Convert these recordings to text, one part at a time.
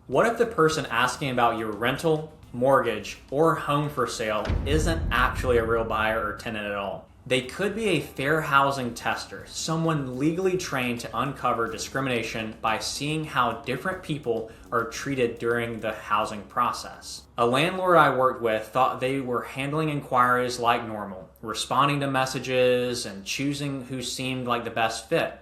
What if the person asking about your rental, mortgage, or home for sale isn't actually a real buyer or tenant at all? They could be a fair housing tester, someone legally trained to uncover discrimination by seeing how different people are treated during the housing process. A landlord I worked with thought they were handling inquiries like normal, responding to messages and choosing who seemed like the best fit.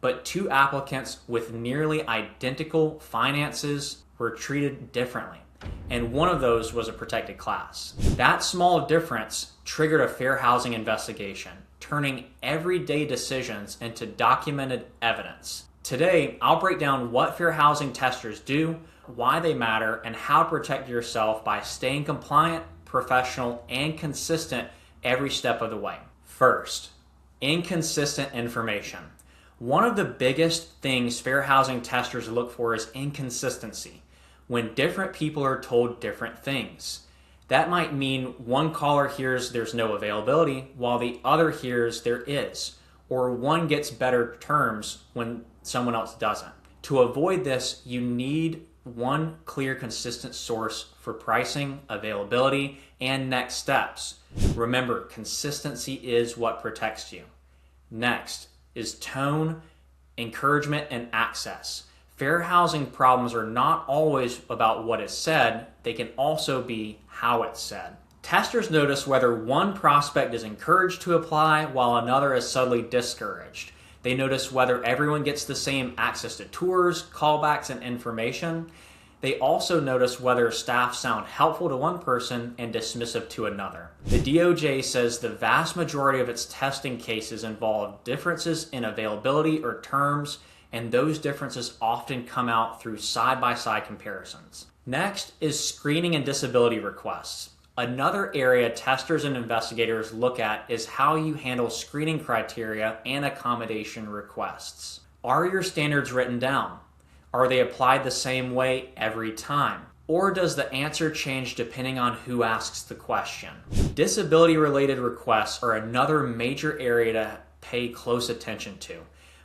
But two applicants with nearly identical finances were treated differently, and one of those was a protected class. That small difference triggered a fair housing investigation, turning everyday decisions into documented evidence. Today, I'll break down what fair housing testers do, why they matter, and how to protect yourself by staying compliant, professional, and consistent every step of the way. First, inconsistent information. One of the biggest things fair housing testers look for is inconsistency, when different people are told different things. That might mean one caller hears there's no availability while the other hears there is, or one gets better terms when someone else doesn't. To avoid this, you need one clear, consistent source for pricing, availability, and next steps. Remember, consistency is what protects you. Next is tone, encouragement, and access. Fair housing problems are not always about what is said, they can also be how it's said. Testers notice whether one prospect is encouraged to apply while another is subtly discouraged. They notice whether everyone gets the same access to tours, callbacks, and information. They also notice whether staff sound helpful to one person and dismissive to another. The DOJ says the vast majority of its testing cases involve differences in availability or terms, and those differences often come out through side-by-side comparisons. Next is screening and disability requests. Another area testers and investigators look at is how you handle screening criteria and accommodation requests. Are your standards written down? Are they applied the same way every time? Or does the answer change depending on who asks the question? Disability-related requests are another major area to pay close attention to.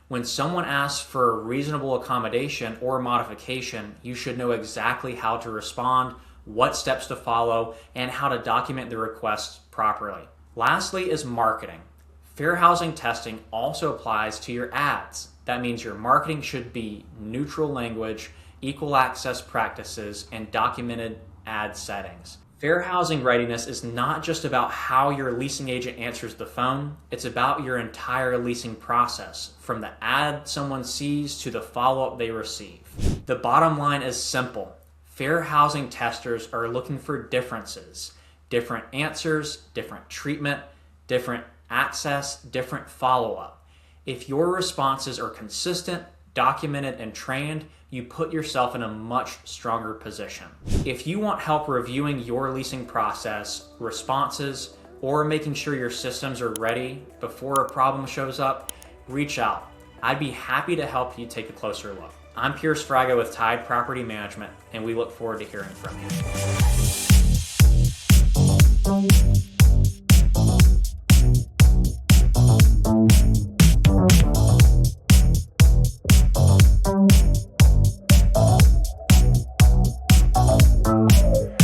When someone asks for a reasonable accommodation or modification, you should know exactly how to respond, what steps to follow, and how to document the request properly. Lastly is marketing. Fair housing testing also applies to your ads. That means your marketing should be neutral language, equal access practices, and documented ad settings. Fair housing readiness is not just about how your leasing agent answers the phone, it's about your entire leasing process, from the ad someone sees to the follow-up they receive. The bottom line is simple. Fair housing testers are looking for differences, different answers, different treatment, different access, different follow-up. If your responses are consistent, documented, and trained, you put yourself in a much stronger position. If you want help reviewing your leasing process, responses, or making sure your systems are ready before a problem shows up, reach out. I'd be happy to help you take a closer look. I'm Pierce Fraga with Tide Property Management, and we look forward to hearing from you.